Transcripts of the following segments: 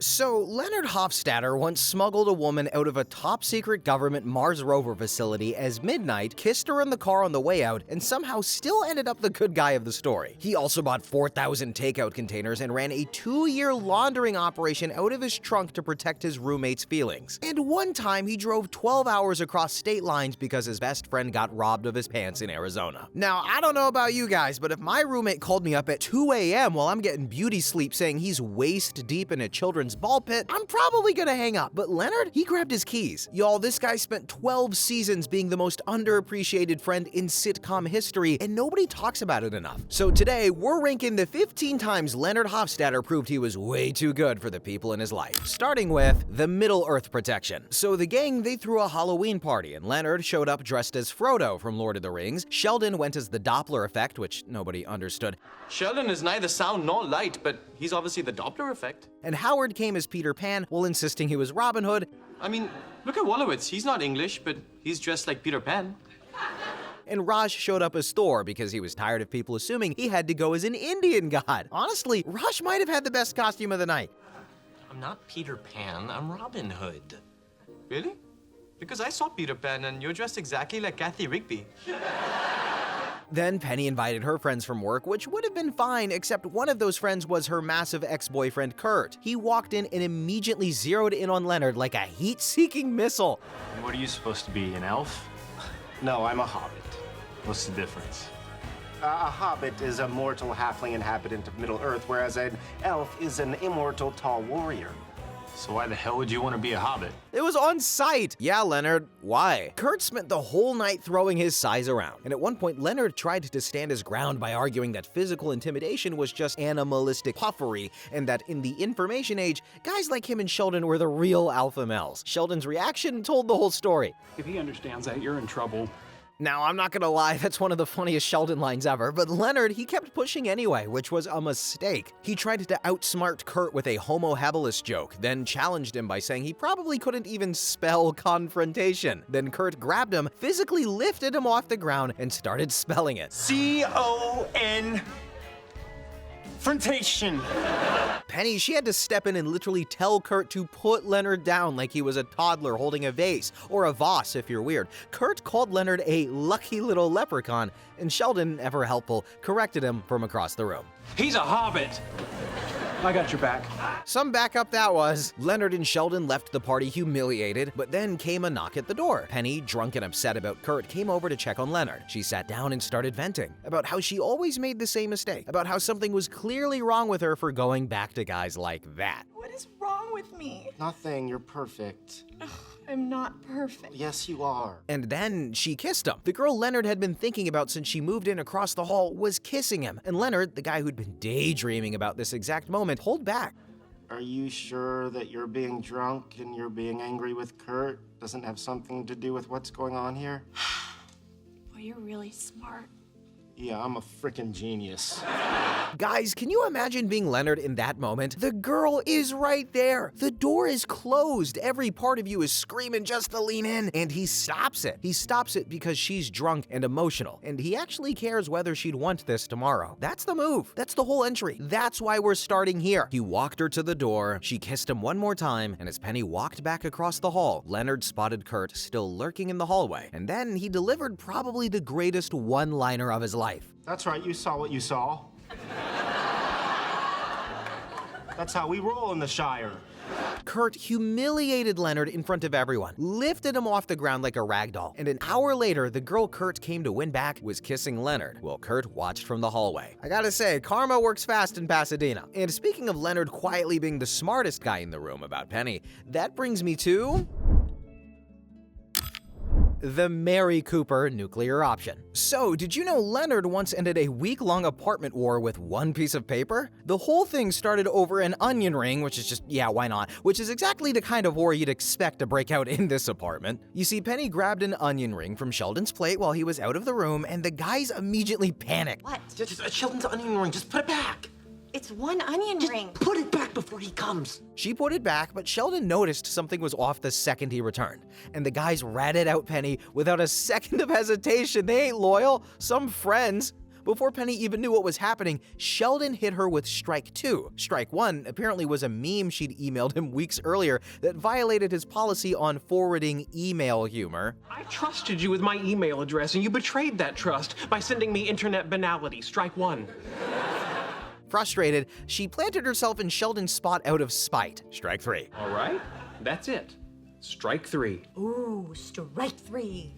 So, Leonard Hofstadter once smuggled a woman out of a top-secret government Mars Rover facility as midnight, kissed her in the car on the way out, and somehow still ended up the good guy of the story. He also bought 4,000 takeout containers and ran a 2-year laundering operation out of his trunk to protect his roommate's feelings. And one time, he drove 12 hours across state lines because his best friend got robbed of his pants in Arizona. Now, I don't know about you guys, but if my roommate called me up at 2 a.m. while I'm getting beauty sleep saying he's waist-deep in a children's ball pit, I'm probably gonna hang up. But Leonard, he grabbed his keys. Y'all, this guy spent 12 seasons being the most underappreciated friend in sitcom history, and nobody talks about it enough. So today, we're ranking the 15 times Leonard Hofstadter proved he was way too good for the people in his life. Starting with the Middle-earth protection. So the gang, they threw a Halloween party, and Leonard showed up dressed as Frodo from Lord of the Rings. Sheldon went as the Doppler effect, which nobody understood. Sheldon is neither sound nor light, but he's obviously the Doppler effect. And Howard came as Peter Pan while insisting he was Robin Hood. I mean, look at Wolowitz. He's not English, but he's dressed like Peter Pan. And Raj showed up as Thor because he was tired of people assuming he had to go as an Indian god. Honestly, Raj might have had the best costume of the night. I'm not Peter Pan, I'm Robin Hood. Really? Because I saw Peter Pan and you're dressed exactly like Kathy Rigby. Then Penny invited her friends from work, which would have been fine, except one of those friends was her massive ex-boyfriend, Kurt. He walked in and immediately zeroed in on Leonard like a heat-seeking missile. What are you supposed to be, an elf? No, I'm a hobbit. What's the difference? A hobbit is a mortal halfling inhabitant of Middle-earth, whereas an elf is an immortal tall warrior. So why the hell would you want to be a hobbit? It was on sight. Yeah, Leonard, why? Kurt spent the whole night throwing his size around, and at one point Leonard tried to stand his ground by arguing that physical intimidation was just animalistic puffery, and that in the information age, guys like him and Sheldon were the real alpha males. Sheldon's reaction told the whole story. If he understands that, you're in trouble. Now, I'm not gonna lie, that's one of the funniest Sheldon lines ever, but Leonard, he kept pushing anyway, which was a mistake. He tried to outsmart Kurt with a homo habilis joke, then challenged him by saying he probably couldn't even spell confrontation. Then Kurt grabbed him, physically lifted him off the ground, and started spelling it. C-O-N... Frontation. Penny, she had to step in and literally tell Kurt to put Leonard down like he was a toddler holding a vase, or a vase if you're weird. Kurt called Leonard a lucky little leprechaun, and Sheldon, ever helpful, corrected him from across the room. He's a hobbit. I got your back. Some backup that was. Leonard and Sheldon left the party humiliated, but then came a knock at the door. Penny, drunk and upset about Kurt, came over to check on Leonard. She sat down and started venting about how she always made the same mistake, about how something was clearly wrong with her for going back to guys like that. What is wrong with me? Nothing, you're perfect. I'm not perfect. Yes, you are. And then she kissed him. The girl Leonard had been thinking about since she moved in across the hall was kissing him. And Leonard, the guy who'd been daydreaming about this exact moment, pulled back. Are you sure that you're being drunk and you're being angry with Kurt doesn't have something to do with what's going on here? Boy, you're really smart. Yeah, I'm a frickin' genius. Guys, can you imagine being Leonard in that moment? The girl is right there. The door is closed. Every part of you is screaming just to lean in, and he stops it. He stops it because she's drunk and emotional, and he actually cares whether she'd want this tomorrow. That's the move. That's the whole entry. That's why we're starting here. He walked her to the door. She kissed him one more time, and as Penny walked back across the hall, Leonard spotted Kurt still lurking in the hallway, and then he delivered probably the greatest one-liner of his life. That's right, you saw what you saw. That's how we roll in the Shire. Kurt humiliated Leonard in front of everyone, lifted him off the ground like a rag doll, and an hour later, the girl Kurt came to win back was kissing Leonard, while Kurt watched from the hallway. I gotta say, karma works fast in Pasadena. And speaking of Leonard quietly being the smartest guy in the room about Penny, that brings me to the Mary Cooper nuclear option. So, did you know Leonard once ended a week-long apartment war with one piece of paper? The whole thing started over an onion ring, which is just, yeah, why not? Which is exactly the kind of war you'd expect to break out in this apartment. You see, Penny grabbed an onion ring from Sheldon's plate while he was out of the room, and the guys immediately panicked. What? Just Sheldon's onion ring, just put it back. It's one onion ring. Put it back before he comes. She put it back, but Sheldon noticed something was off the second he returned. And the guys ratted out Penny without a second of hesitation. They ain't loyal. Some friends. Before Penny even knew what was happening, Sheldon hit her with strike 2. Strike 1 apparently was a meme she'd emailed him weeks earlier that violated his policy on forwarding email humor. I trusted you with my email address, and you betrayed that trust by sending me internet banality. Strike 1. Frustrated, she planted herself in Sheldon's spot out of spite. Strike 3. All right, that's it. Strike 3. Ooh, strike 3.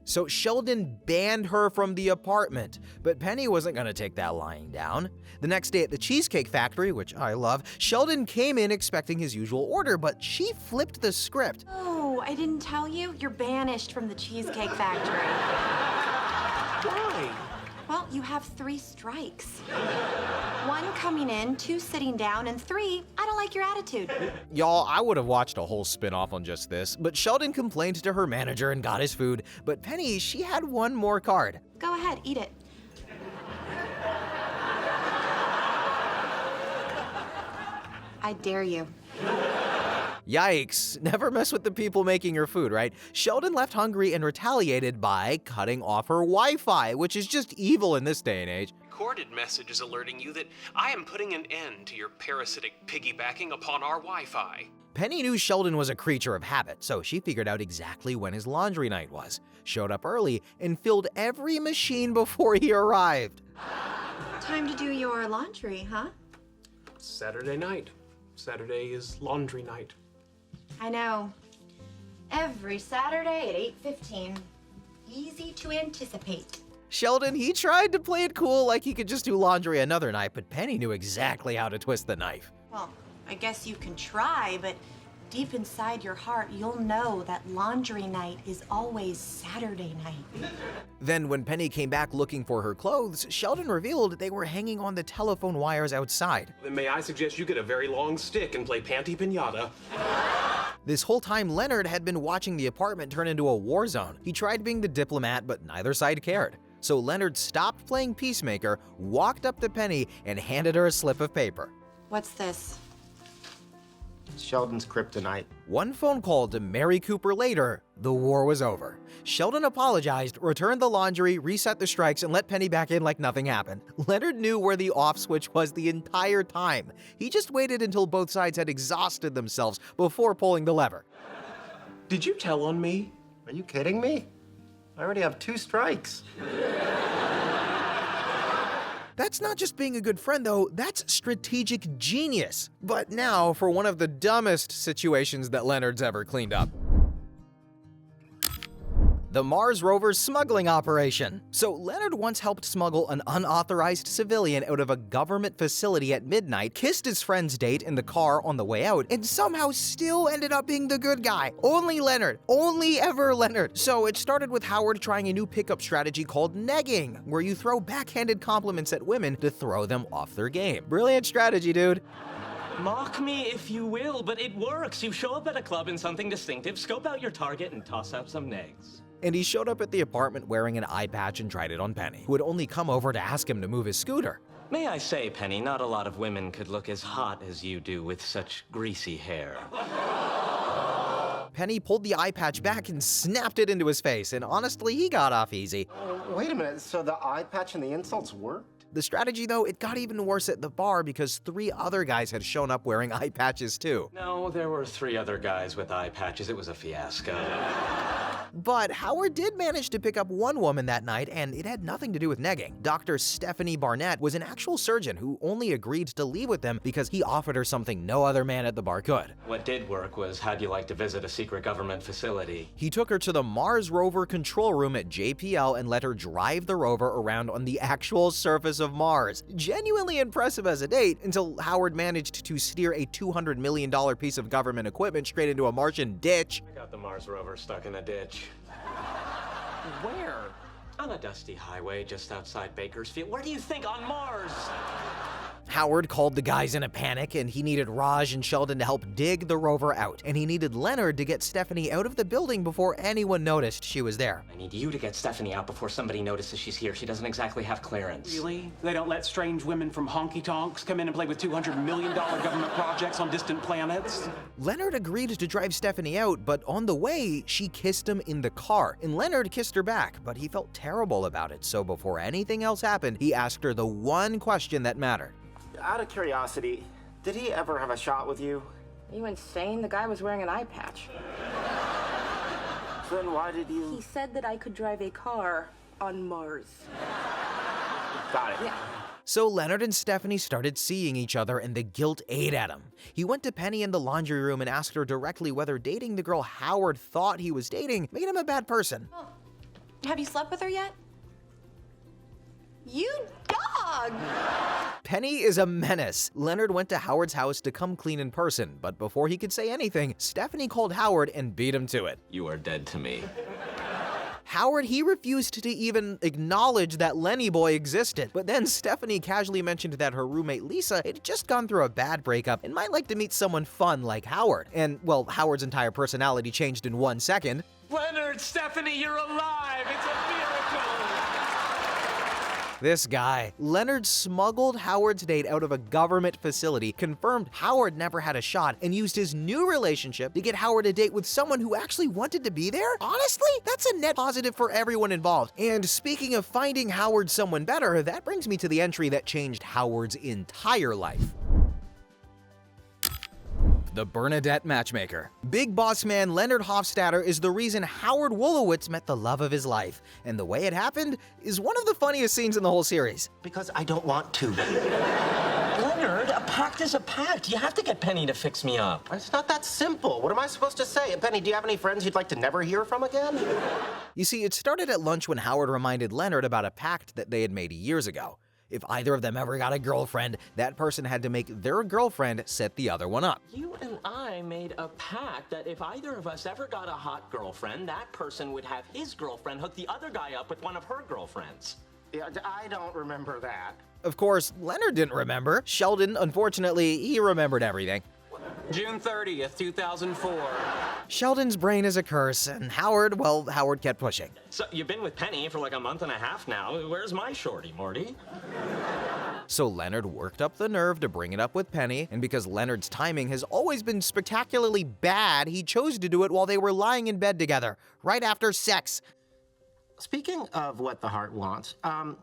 So Sheldon banned her from the apartment, but Penny wasn't gonna take that lying down. The next day at the Cheesecake Factory, which I love, Sheldon came in expecting his usual order, but she flipped the script. Oh, I didn't tell you? You're banished from the Cheesecake Factory. Why? Well, you have 3 strikes. 1 coming in, 2 sitting down, and 3, I don't like your attitude. Y'all, I would have watched a whole spin-off on just this, but Sheldon complained to her manager and got his food, but Penny, she had one more card. Go ahead, eat it. I dare you. Yikes, never mess with the people making your food, right? Sheldon left hungry and retaliated by cutting off her Wi-Fi, which is just evil in this day and age. Recorded message is alerting you that I am putting an end to your parasitic piggybacking upon our Wi-Fi. Penny knew Sheldon was a creature of habit, so she figured out exactly when his laundry night was, showed up early, and filled every machine before he arrived. Time to do your laundry, huh? Saturday night. Saturday is laundry night. I know. Every Saturday at 8:15. Easy to anticipate. Sheldon, he tried to play it cool like he could just do laundry another night, but Penny knew exactly how to twist the knife. Well, I guess you can try, but deep inside your heart, you'll know that laundry night is always Saturday night. Then when Penny came back looking for her clothes, Sheldon revealed they were hanging on the telephone wires outside. Then may I suggest you get a very long stick and play Panty Pinata? This whole time, Leonard had been watching the apartment turn into a war zone. He tried being the diplomat, but neither side cared. So Leonard stopped playing peacemaker, walked up to Penny, and handed her a slip of paper. What's this? Sheldon's kryptonite. One phone call to Mary Cooper later, the war was over. Sheldon apologized, returned the laundry, reset the strikes, and let Penny back in like nothing happened. Leonard knew where the off switch was the entire time. He just waited until both sides had exhausted themselves before pulling the lever. Did you tell on me? Are you kidding me? I already have 2 strikes. That's not just being a good friend, though, that's strategic genius. But now for one of the dumbest situations that Leonard's ever cleaned up. The Mars Rover smuggling operation. So Leonard once helped smuggle an unauthorized civilian out of a government facility at midnight, kissed his friend's date in the car on the way out, and somehow still ended up being the good guy. Only Leonard. Only ever Leonard. So it started with Howard trying a new pickup strategy called negging, where you throw backhanded compliments at women to throw them off their game. Brilliant strategy, dude. Mock me if you will, but it works. You show up at a club in something distinctive, scope out your target, and toss out some negs. And he showed up at the apartment wearing an eye patch and tried it on Penny, who had only come over to ask him to move his scooter. May I say, Penny, not a lot of women could look as hot as you do with such greasy hair. Penny pulled the eye patch back and snapped it into his face, and honestly, he got off easy. Wait a minute, so the eye patch and the insults worked? The strategy, though, it got even worse at the bar because 3 other guys had shown up wearing eye patches too. No, there were 3 other guys with eye patches. It was a fiasco. But Howard did manage to pick up one woman that night, and it had nothing to do with negging. Dr. Stephanie Barnett was an actual surgeon who only agreed to leave with them because he offered her something no other man at the bar could. What did work was, how'd you like to visit a secret government facility? He took her to the Mars Rover control room at JPL and let her drive the rover around on the actual surface of Mars. Genuinely impressive as a date, until Howard managed to steer a $200 million piece of government equipment straight into a Martian ditch. I got the Mars Rover stuck in a ditch. Where? On a dusty highway just outside Bakersfield. Where do you think? On Mars? Howard called the guys in a panic, and he needed Raj and Sheldon to help dig the rover out, and he needed Leonard to get Stephanie out of the building before anyone noticed she was there. I need you to get Stephanie out before somebody notices she's here. She doesn't exactly have clearance. Really? They don't let strange women from honky-tonks come in and play with $200 million government projects on distant planets? Leonard agreed to drive Stephanie out, but on the way, she kissed him in the car, and Leonard kissed her back, but he felt terrible terrible about it, so before anything else happened, he asked her the one question that mattered. Out of curiosity, did he ever have a shot with you? Are you insane? The guy was wearing an eye patch. So then why did you... He said that I could drive a car on Mars. Got it. Yeah. So Leonard and Stephanie started seeing each other and the guilt ate at him. He went to Penny in the laundry room and asked her directly whether dating the girl Howard thought he was dating made him a bad person. Oh. Have you slept with her yet? You dog! Penny is a menace. Leonard went to Howard's house to come clean in person, but before he could say anything, Stephanie called Howard and beat him to it. You are dead to me. Howard, he refused to even acknowledge that Lenny boy existed. But then Stephanie casually mentioned that her roommate Lisa had just gone through a bad breakup and might like to meet someone fun like Howard. And, well, Howard's entire personality changed in 1 second. Leonard, Stephanie, you're alive! It's a miracle! This guy. Leonard smuggled Howard's date out of a government facility, confirmed Howard never had a shot, and used his new relationship to get Howard a date with someone who actually wanted to be there? Honestly, that's a net positive for everyone involved. And speaking of finding Howard someone better, that brings me to the entry that changed Howard's entire life. The Bernadette matchmaker. Big boss man Leonard Hofstadter is the reason Howard Wolowitz met the love of his life, and the way it happened is one of the funniest scenes in the whole series. Because I don't want to. Leonard, a pact is a pact. You have to get Penny to fix me up. It's not that simple. What am I supposed to say? Penny, do you have any friends you'd like to never hear from again? You see, it started at lunch when Howard reminded Leonard about a pact that they had made years ago. If either of them ever got a girlfriend, that person had to make their girlfriend set the other one up. You and I made a pact that if either of us ever got a hot girlfriend, that person would have his girlfriend hook the other guy up with one of her girlfriends. Yeah, I don't remember that. Of course, Leonard didn't remember. Sheldon, unfortunately, he remembered everything. June 30th, 2004. Sheldon's brain is a curse, and Howard, well, Howard kept pushing. So you've been with Penny for like a month and a half now. Where's my shorty, Morty? So Leonard worked up the nerve to bring it up with Penny, and because Leonard's timing has always been spectacularly bad, he chose to do it while they were lying in bed together, right after sex. Speaking of what the heart wants, a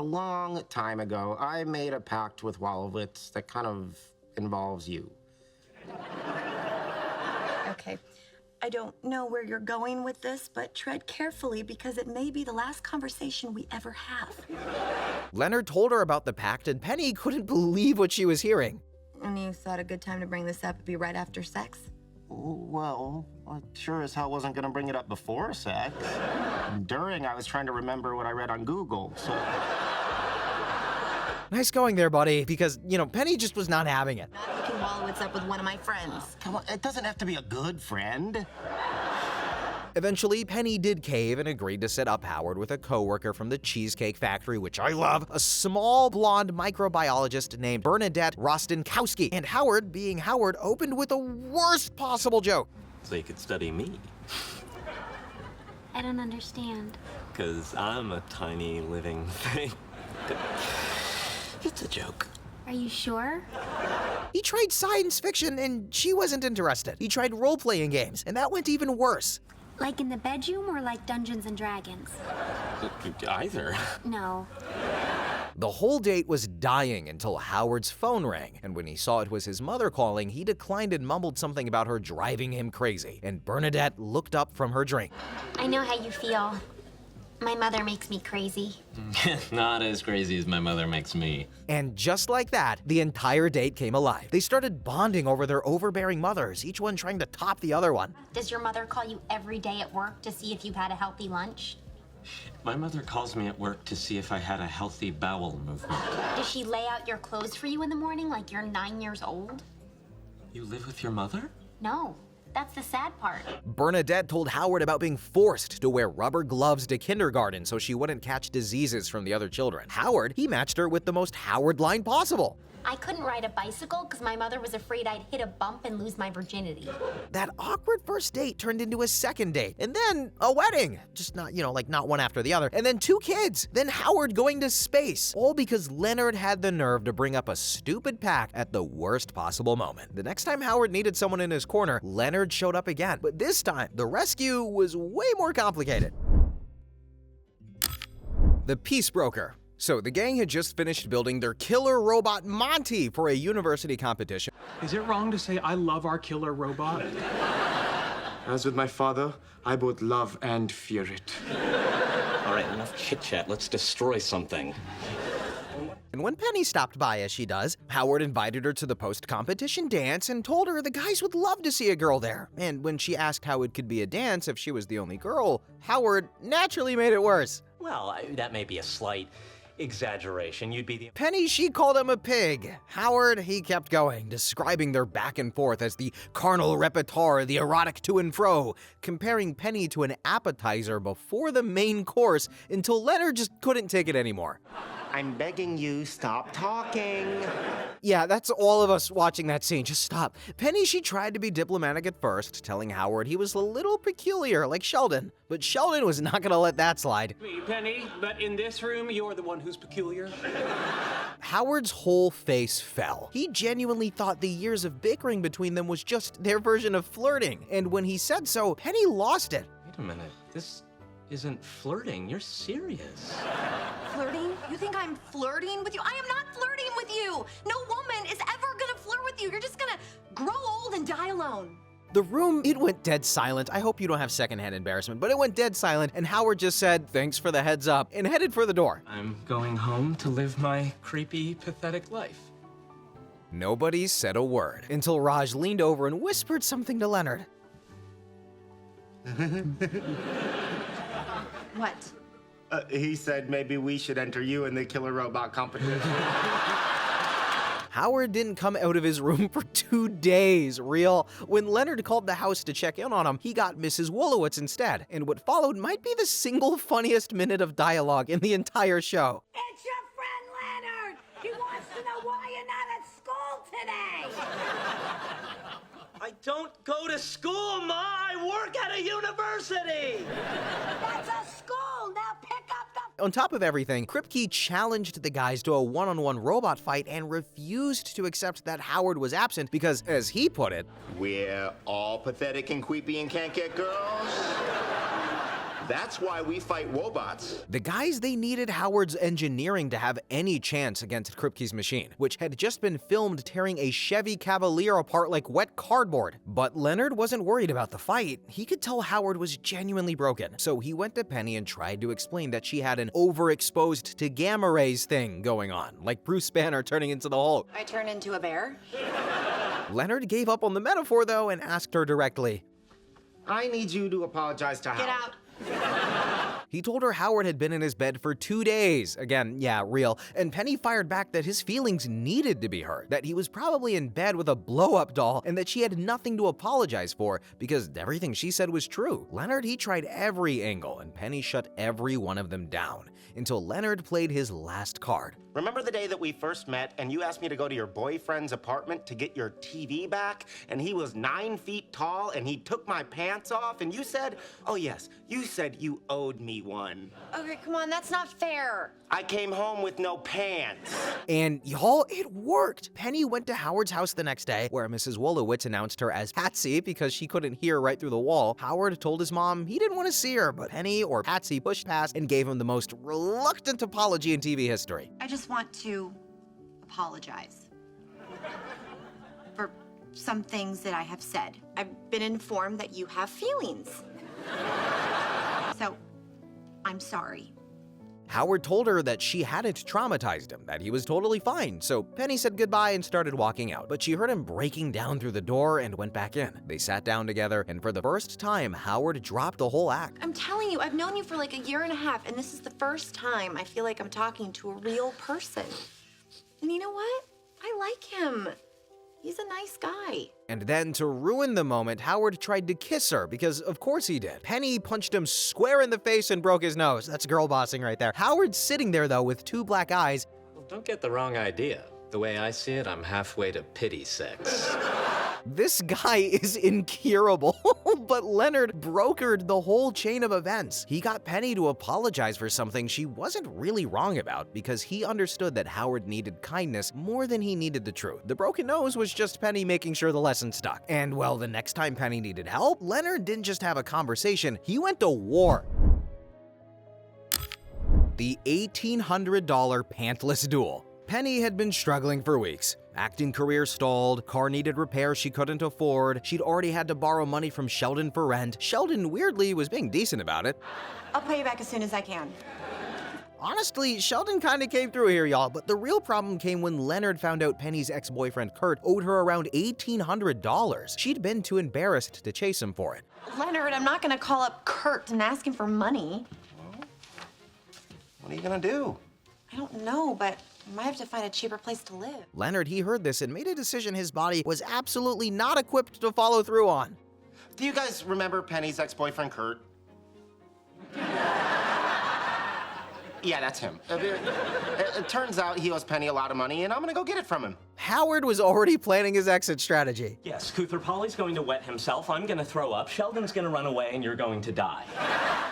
long time ago, I made a pact with Wolowitz that kind of involves you. Okay. I don't know where you're going with this, but tread carefully because it may be the last conversation we ever have. Leonard told her about the pact, and Penny couldn't believe what she was hearing. And you thought a good time to bring this up would be right after sex? Well, I sure as hell wasn't gonna bring it up before sex. During, I was trying to remember what I read on Google, so... Nice going there, buddy, because, you know, Penny just was not having it. Not hooking Wolowitz up with one of my friends. Come on, it doesn't have to be a good friend. Eventually, Penny did cave and agreed to set up Howard with a coworker from the Cheesecake Factory, which I love, a small blonde microbiologist named Bernadette Rostenkowski. And Howard, being Howard, opened with the worst possible joke. So you could study me. I don't understand. Because I'm a tiny living thing. It's a joke. Are you sure? He tried science fiction, and she wasn't interested. He tried role-playing games, and that went even worse. Like in the bedroom or like Dungeons and Dragons? Either. No. The whole date was dying until Howard's phone rang, and when he saw it was his mother calling, he declined and mumbled something about her driving him crazy, and Bernadette looked up from her drink. I know how you feel. My mother makes me crazy. Not as crazy as my mother makes me. And just like that, the entire date came alive. They started bonding over their overbearing mothers, each one trying to top the other one. Does your mother call you every day at work to see if you've had a healthy lunch? My mother calls me at work to see if I had a healthy bowel movement. Does she lay out your clothes for you in the morning like you're 9 years old? You live with your mother? No. That's the sad part. Bernadette told Howard about being forced to wear rubber gloves to kindergarten so she wouldn't catch diseases from the other children. Howard, he matched her with the most Howard line possible. I couldn't ride a bicycle because my mother was afraid I'd hit a bump and lose my virginity. That awkward first date turned into a second date, and then a wedding. Just not, not one after the other. And then 2 kids. Then Howard going to space. All because Leonard had the nerve to bring up a stupid pact at the worst possible moment. The next time Howard needed someone in his corner, Leonard showed up again. But this time, the rescue was way more complicated. The Peace Broker. So the gang had just finished building their killer robot Monty for a university competition. Is it wrong to say I love our killer robot? As with my father, I both love and fear it. All right, enough chit-chat. Let's destroy something. And when Penny stopped by, as she does, Howard invited her to the post-competition dance and told her the guys would love to see a girl there. And when she asked how it could be a dance if she was the only girl, Howard naturally made it worse. Well, that may be a slight exaggeration. You'd be the... Penny, she called him a pig. Howard, he kept going, describing their back and forth as the carnal repertoire, the erotic to and fro, comparing Penny to an appetizer before the main course until Leonard just couldn't take it anymore. I'm begging you, stop talking. Yeah, that's all of us watching that scene. Just stop. Penny, she tried to be diplomatic at first, telling Howard he was a little peculiar, like Sheldon. But Sheldon was not gonna let that slide. Me, Penny, but in this room, you're the one who's peculiar. Howard's whole face fell. He genuinely thought the years of bickering between them was just their version of flirting. And when he said so, Penny lost it. Wait a minute. This isn't flirting. You're serious. Flirting? You think I'm flirting with you? I am not flirting with you. No woman is ever gonna flirt with you. You're just gonna grow old and die alone. The room, it went dead silent. I hope you don't have secondhand embarrassment, but it went dead silent, and Howard just said, "Thanks for the heads up," and headed for the door. I'm going home to live my creepy, pathetic life. Nobody said a word until Raj leaned over and whispered something to Leonard. What? He said maybe we should enter you in the killer robot competition. Howard didn't come out of his room for 2 days, real. When Leonard called the house to check in on him, he got Mrs. Wolowitz instead. And what followed might be the single funniest minute of dialogue in the entire show. It's your friend Leonard! He wants to know why you're not at school today! I don't go to school, Ma! I work at a university! That's a school! Now pick up the... On top of everything, Kripke challenged the guys to a one-on-one robot fight and refused to accept that Howard was absent because, as he put it, "We're all pathetic and creepy and can't get girls. That's why we fight robots." the guys, they needed Howard's engineering to have any chance against Kripke's machine, which had just been filmed tearing a Chevy Cavalier apart like wet cardboard. But Leonard wasn't worried about the fight. He could tell Howard was genuinely broken, so he went to Penny and tried to explain that she had an overexposed to gamma rays thing going on, like Bruce Banner turning into the Hulk. I turn into a bear? Leonard gave up on the metaphor, though, and asked her directly. I need you to apologize to Howard. Get out. He told her Howard had been in his bed for 2 days. Again, yeah, real. And Penny fired back that his feelings needed to be hurt, that he was probably in bed with a blow-up doll, and that she had nothing to apologize for because everything she said was true. Leonard, he tried every angle, and Penny shut every one of them down until Leonard played his last card. Remember the day that we first met and you asked me to go to your boyfriend's apartment to get your TV back? And he was 9 feet tall and he took my pants off and you said, oh yes, you said you owed me one. Okay, come on, that's not fair. I came home with no pants. And y'all, it worked. Penny went to Howard's house the next day, where Mrs. Wolowitz announced her as Patsy because she couldn't hear right through the wall. Howard told his mom he didn't want to see her, but Penny, or Patsy, pushed past and gave him the most reluctant apology in TV history. I just want to apologize for some things that I have said. I've been informed that you have feelings. So, I'm sorry. Howard told her that she hadn't traumatized him, that he was totally fine, so Penny said goodbye and started walking out, but she heard him breaking down through the door and went back in. They sat down together, and for the first time, Howard dropped the whole act. I'm telling you, I've known you for like a year and a half, and this is the first time I feel like I'm talking to a real person. And you know what? I like him. He's a nice guy. And then, to ruin the moment, Howard tried to kiss her, because of course he did. Penny punched him square in the face and broke his nose. That's girl bossing right there. Howard's sitting there, though, with 2 black eyes. Well, don't get the wrong idea. The way I see it, I'm halfway to pity sex. This guy is incurable. But Leonard brokered the whole chain of events. He got Penny to apologize for something she wasn't really wrong about because he understood that Howard needed kindness more than he needed the truth. The broken nose was just Penny making sure the lesson stuck. And well, the next time Penny needed help, Leonard didn't just have a conversation, he went to war. The $1,800 pantless duel. Penny had been struggling for weeks. Acting career stalled, car needed repairs she couldn't afford, she'd already had to borrow money from Sheldon for rent. Sheldon, weirdly, was being decent about it. I'll pay you back as soon as I can. Honestly, Sheldon kinda came through here, y'all, but the real problem came when Leonard found out Penny's ex-boyfriend Kurt owed her around $1,800. She'd been too embarrassed to chase him for it. Leonard, I'm not gonna call up Kurt and ask him for money. What are you gonna do? I don't know, but I might have to find a cheaper place to live. Leonard, he heard this and made a decision his body was absolutely not equipped to follow through on. Do you guys remember Penny's ex-boyfriend, Kurt? Yeah, that's him. It turns out he owes Penny a lot of money, and I'm gonna go get it from him. Howard was already planning his exit strategy. Yes, Cooper Polly's going to wet himself, I'm gonna throw up, Sheldon's gonna run away, and you're going to die.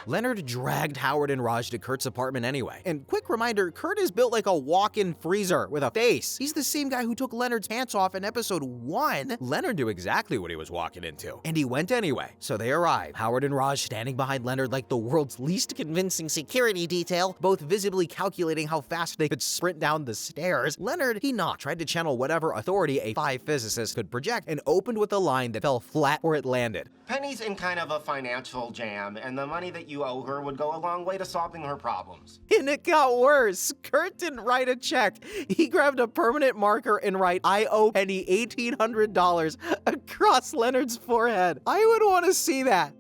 Leonard dragged Howard and Raj to Kurt's apartment anyway. And quick reminder, Kurt is built like a walk-in freezer with a face. He's the same guy who took Leonard's pants off in episode 1. Leonard knew exactly what he was walking into. And he went anyway. So they arrived. Howard and Raj standing behind Leonard like the world's least convincing security detail, both visibly calculating how fast they could sprint down the stairs. Leonard, he knocked, tried to channel whatever authority a 5 physicist could project, and opened with a line that fell flat where it landed. Penny's in kind of a financial jam, and the money that you owe her would go a long way to solving her problems. And it got worse. Kurt didn't write a check. He grabbed a permanent marker and write, "I owe Penny $1,800 across Leonard's forehead. I would want to see that.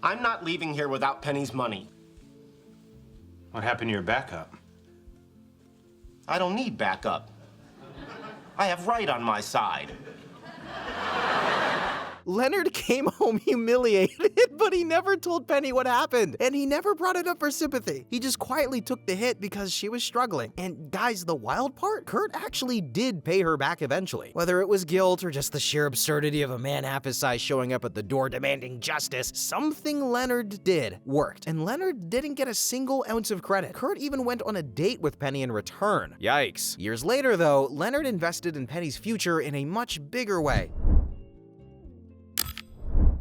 I'm not leaving here without Penny's money. What happened to your backup? I don't need backup. I have right on my side. Leonard came home humiliated, but he never told Penny what happened, and he never brought it up for sympathy. He just quietly took the hit because she was struggling. And guys, the wild part? Kurt actually did pay her back eventually. Whether it was guilt or just the sheer absurdity of a man half his size showing up at the door demanding justice, something Leonard did worked. And Leonard didn't get a single ounce of credit. Kurt even went on a date with Penny in return. Yikes. Years later, though, Leonard invested in Penny's future in a much bigger way.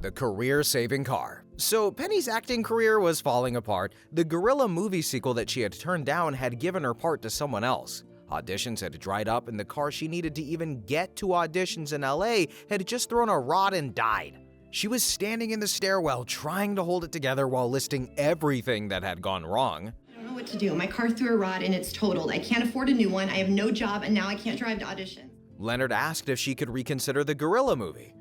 The career-saving car. So Penny's acting career was falling apart. The Gorilla movie sequel that she had turned down had given her part to someone else. Auditions had dried up, and the car she needed to even get to auditions in LA had just thrown a rod and died. She was standing in the stairwell trying to hold it together while listing everything that had gone wrong. I don't know what to do. My car threw a rod and it's totaled. I can't afford a new one. I have no job, and now I can't drive to auditions. Leonard asked if she could reconsider the Gorilla movie.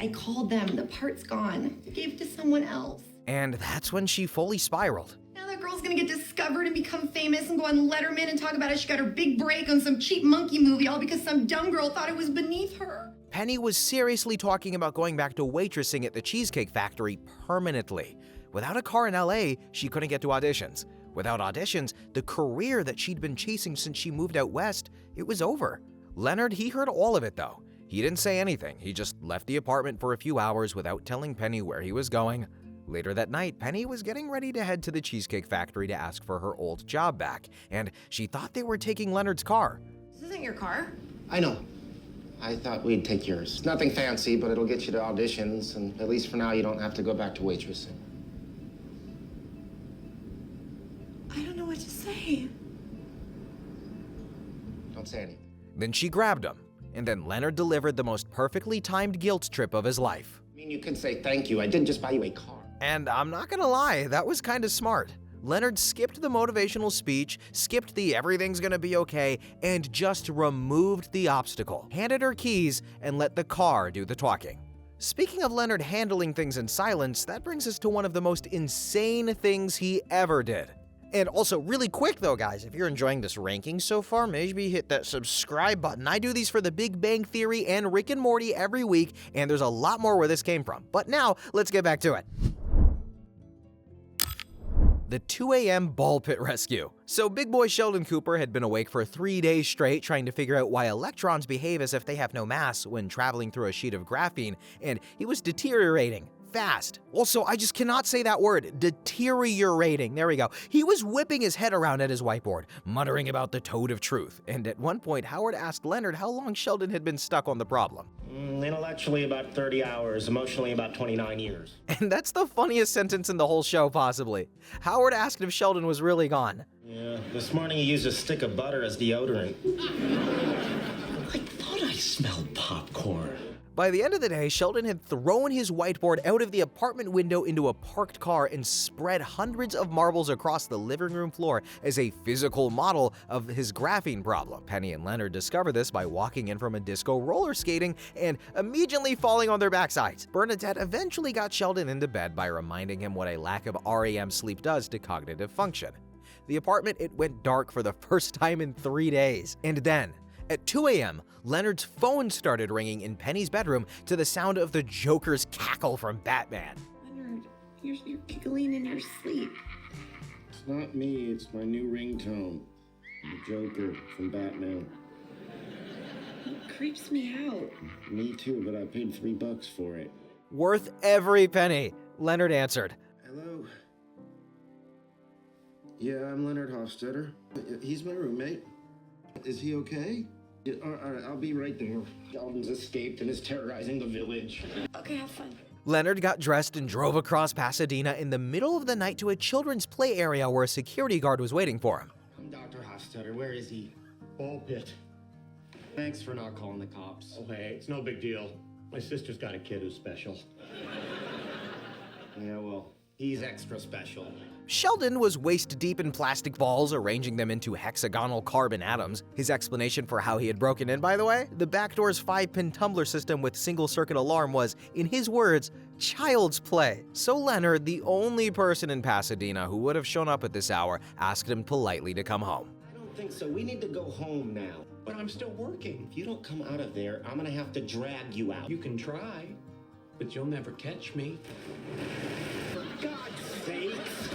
I called them. The part's gone. I gave it to someone else. And that's when she fully spiraled. Now that girl's gonna get discovered and become famous and go on Letterman and talk about how she got her big break on some cheap monkey movie, all because some dumb girl thought it was beneath her. Penny was seriously talking about going back to waitressing at the Cheesecake Factory permanently. Without a car in LA, she couldn't get to auditions. Without auditions, the career that she'd been chasing since she moved out west, it was over. Leonard, he heard all of it though. He didn't say anything. He just left the apartment for a few hours without telling Penny where he was going. Later that night, Penny was getting ready to head to the Cheesecake Factory to ask for her old job back, and she thought they were taking Leonard's car. This isn't your car. I know. I thought we'd take yours. It's nothing fancy, but it'll get you to auditions, and at least for now, you don't have to go back to waitressing. I don't know what to say. Don't say anything. Then she grabbed him. And then Leonard delivered the most perfectly timed guilt trip of his life. I mean, you can say thank you. I didn't just buy you a car. And I'm not gonna lie, that was kinda smart. Leonard skipped the motivational speech, skipped the everything's gonna be okay, and just removed the obstacle, handed her keys, and let the car do the talking. Speaking of Leonard handling things in silence, that brings us to one of the most insane things he ever did. And also, really quick though, guys, if you're enjoying this ranking so far, maybe hit that subscribe button. I do these for The Big Bang Theory and Rick and Morty every week, and there's a lot more where this came from. But now, let's get back to it. The 2 a.m. ball pit rescue. So big boy Sheldon Cooper had been awake for 3 days straight trying to figure out why electrons behave as if they have no mass when traveling through a sheet of graphene, and he was deteriorating fast. Also, I just cannot say that word, deteriorating. There we go. He was whipping his head around at his whiteboard, muttering about the toad of truth. And at one point, Howard asked Leonard how long Sheldon had been stuck on the problem. Intellectually about 30 hours, emotionally about 29 years. And that's the funniest sentence in the whole show, possibly. Howard asked if Sheldon was really gone. Yeah, this morning he used a stick of butter as deodorant. I thought I smelled popcorn. By the end of the day, Sheldon had thrown his whiteboard out of the apartment window into a parked car and spread hundreds of marbles across the living room floor as a physical model of his graphing problem. Penny and Leonard discover this by walking in from a disco roller skating and immediately falling on their backsides. Bernadette eventually got Sheldon into bed by reminding him what a lack of REM sleep does to cognitive function. The apartment, it went dark for the first time in 3 days. And then, at 2 a.m., Leonard's phone started ringing in Penny's bedroom to the sound of the Joker's cackle from Batman. Leonard, you're giggling in your sleep. It's not me, it's my new ringtone. The Joker from Batman. It creeps me out. Me too, but I paid $3 for it. Worth every penny, Leonard answered. Hello? Yeah, I'm Leonard Hofstadter. He's my roommate. Is he okay? Yeah, all right, I'll be right there. Sheldon's escaped and is terrorizing the village. Okay, have fun. Leonard got dressed and drove across Pasadena in the middle of the night to a children's play area where a security guard was waiting for him. I'm Dr. Hofstadter. Where is he? Ball pit. Thanks for not calling the cops. Oh, hey, it's no big deal. My sister's got a kid who's special. Yeah, well, he's extra special. Sheldon was waist-deep in plastic balls, arranging them into hexagonal carbon atoms. His explanation for how he had broken in, by the way, the back door's 5-pin tumbler system with single-circuit alarm was, in his words, child's play. So Leonard, the only person in Pasadena who would have shown up at this hour, asked him politely to come home. I don't think so. We need to go home now. But I'm still working. If you don't come out of there, I'm gonna have to drag you out. You can try, but you'll never catch me. For God's sakes!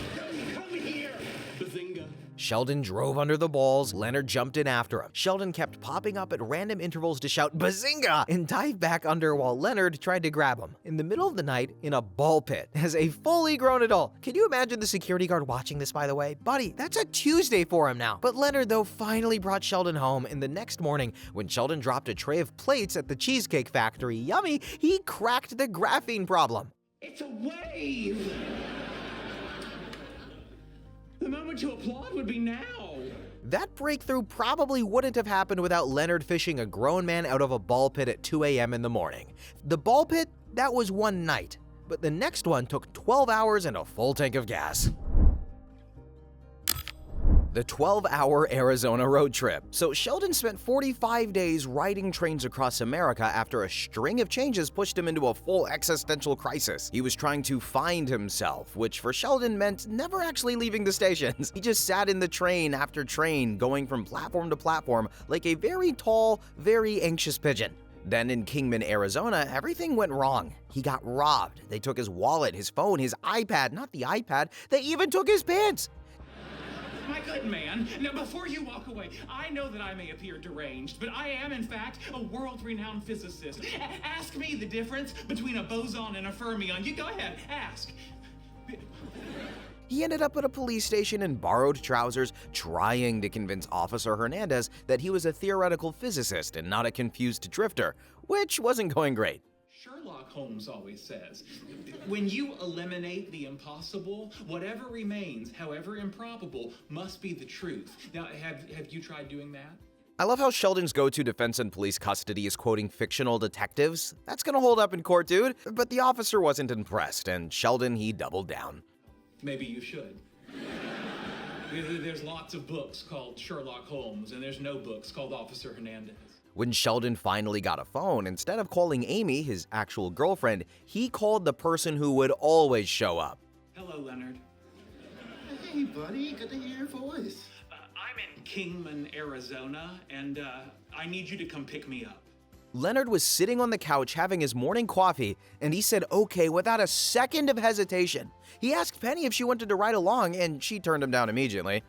Come here! Bazinga. Sheldon drove under the balls, Leonard jumped in after him. Sheldon kept popping up at random intervals to shout "Bazinga!" and dive back under while Leonard tried to grab him. In the middle of the night, in a ball pit, as a fully grown adult. Can you imagine the security guard watching this, by the way? Buddy, that's a Tuesday for him now. But Leonard, though, finally brought Sheldon home, and the next morning, when Sheldon dropped a tray of plates at the Cheesecake Factory, yummy, he cracked the graphene problem. It's a wave! The moment to applaud would be now. That breakthrough probably wouldn't have happened without Leonard fishing a grown man out of a ball pit at 2 a.m. in the morning. The ball pit, that was one night, but the next one took 12 hours and a full tank of gas. The 12-hour Arizona road trip. So Sheldon spent 45 days riding trains across America after a string of changes pushed him into a full existential crisis. He was trying to find himself, which for Sheldon meant never actually leaving the stations. He just sat in the train after train, going from platform to platform like a very tall, very anxious pigeon. Then in Kingman, Arizona, everything went wrong. He got robbed. They took his wallet, his phone, his iPad, not the iPad, they even took his pants. My good man, now before you walk away, I know that I may appear deranged, but I am in fact a world-renowned physicist. Ask me the difference between a boson and a fermion. You go ahead, ask. He ended up at a police station in borrowed trousers, trying to convince Officer Hernandez that he was a theoretical physicist and not a confused drifter, which wasn't going great. Sherlock Holmes always says, when you eliminate the impossible, whatever remains, however improbable, must be the truth. Now, have you tried doing that? I love how Sheldon's go-to defense in police custody is quoting fictional detectives. That's gonna hold up in court, dude. But the officer wasn't impressed, and Sheldon, he doubled down. Maybe you should. There's lots of books called Sherlock Holmes, and there's no books called Officer Hernandez. When Sheldon finally got a phone, instead of calling Amy, his actual girlfriend, he called the person who would always show up. Hello, Leonard. Hey, buddy. Good to hear your voice. I'm in Kingman, Arizona, and I need you to come pick me up. Leonard was sitting on the couch having his morning coffee, and he said okay without a second of hesitation. He asked Penny if she wanted to ride along, and she turned him down immediately.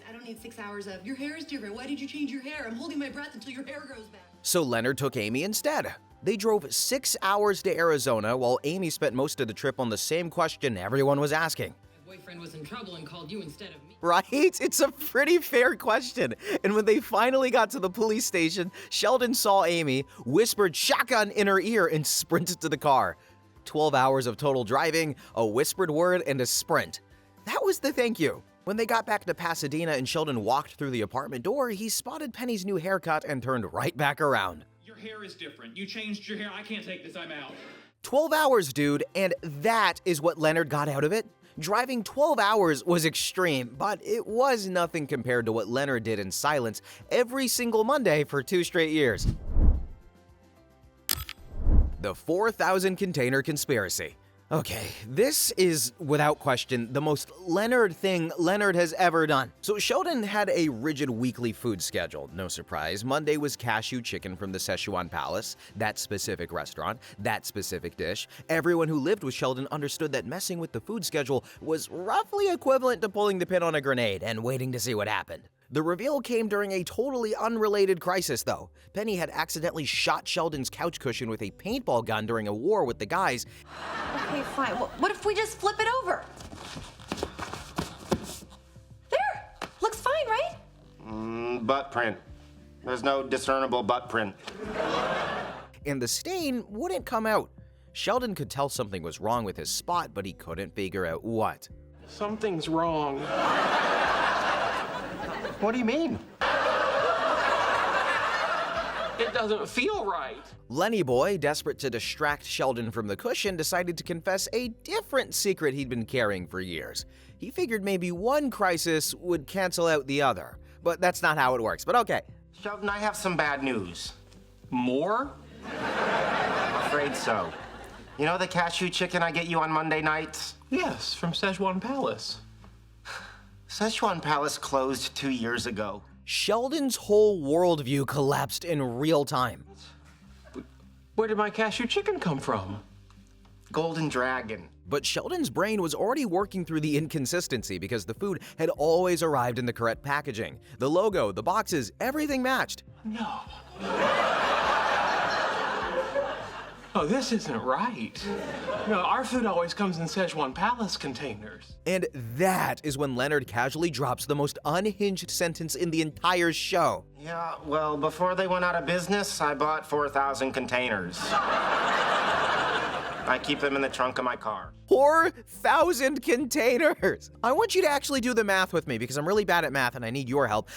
I don't need 6 hours of, your hair is different, why did you change your hair? I'm holding my breath until your hair grows back. So Leonard took Amy instead. They drove 6 hours to Arizona while Amy spent most of the trip on the same question everyone was asking. My boyfriend was in trouble and called you instead of me. Right? It's a pretty fair question. And when they finally got to the police station, Sheldon saw Amy, whispered shotgun in her ear, and sprinted to the car. 12 hours of total driving, a whispered word, and a sprint. That was the thank you. When they got back to Pasadena and Sheldon walked through the apartment door, he spotted Penny's new haircut and turned right back around. Your hair is different. You changed your hair. I can't take this. I'm out. 12 hours, dude, and that is what Leonard got out of it. Driving 12 hours was extreme, but it was nothing compared to what Leonard did in silence every single Monday for 2 straight years. The 4,000 container conspiracy. Okay, this is, without question, the most Leonard thing Leonard has ever done. So Sheldon had a rigid weekly food schedule. No surprise, Monday was cashew chicken from the Szechuan Palace, that specific restaurant, that specific dish. Everyone who lived with Sheldon understood that messing with the food schedule was roughly equivalent to pulling the pin on a grenade and waiting to see what happened. The reveal came during a totally unrelated crisis, though. Penny had accidentally shot Sheldon's couch cushion with a paintball gun during a war with the guys. Okay, fine. What if we just flip it over? There! Looks fine, right? Butt print. There's no discernible butt print. And the stain wouldn't come out. Sheldon could tell something was wrong with his spot, but he couldn't figure out what. Something's wrong. What do you mean? It doesn't feel right. Lenny Boy, desperate to distract Sheldon from the cushion, decided to confess a different secret he'd been carrying for years. He figured maybe one crisis would cancel out the other. But that's not how it works, but okay. Sheldon, I have some bad news. More? I'm afraid so. You know the cashew chicken I get you on Monday nights? Yes, from Szechuan Palace. Szechuan Palace closed 2 years ago. Sheldon's whole worldview collapsed in real time. Where did my cashew chicken come from? Golden Dragon. But Sheldon's brain was already working through the inconsistency because the food had always arrived in the correct packaging. The logo, the boxes, everything matched. No. Oh, this isn't right. No, our food always comes in Szechuan Palace containers. And that is when Leonard casually drops the most unhinged sentence in the entire show. Yeah, well, before they went out of business, I bought 4,000 containers. I keep them in the trunk of my car. 4,000 containers! I want you to actually do the math with me because I'm really bad at math and I need your help.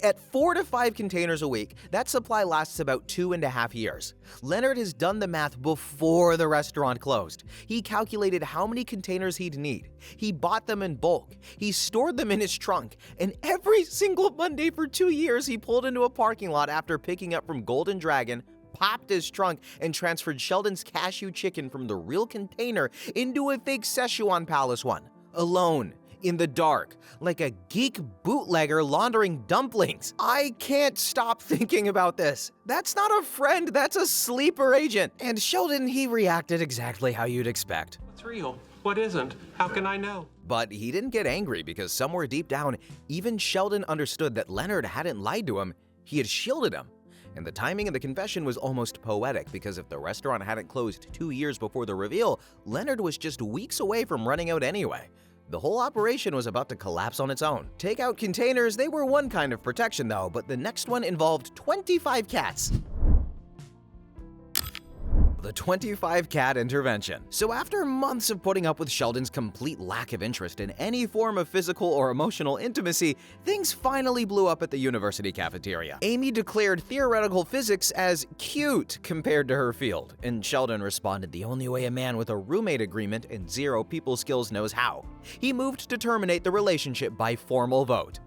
At 4 to 5 containers a week, that supply lasts about 2.5 years. Leonard has done the math before the restaurant closed. He calculated how many containers he'd need. He bought them in bulk. He stored them in his trunk. And every single Monday for 2 years, he pulled into a parking lot after picking up from Golden Dragon, popped his trunk, and transferred Sheldon's cashew chicken from the real container into a fake Szechuan Palace one. Alone, in the dark, like a geek bootlegger laundering dumplings. I can't stop thinking about this. That's not a friend, that's a sleeper agent. And Sheldon, he reacted exactly how you'd expect. What's real? What isn't? How can I know? But he didn't get angry because somewhere deep down, even Sheldon understood that Leonard hadn't lied to him, he had shielded him. And the timing of the confession was almost poetic because if the restaurant hadn't closed 2 years before the reveal, Leonard was just weeks away from running out anyway. The whole operation was about to collapse on its own. Takeout containers, they were one kind of protection though, but the next one involved 25 cats. The 25 cat intervention. So after months of putting up with Sheldon's complete lack of interest in any form of physical or emotional intimacy, things finally blew up at the university cafeteria. Amy declared theoretical physics as cute compared to her field, and Sheldon responded the only way a man with a roommate agreement and 0 people skills knows how. He moved to terminate the relationship by formal vote.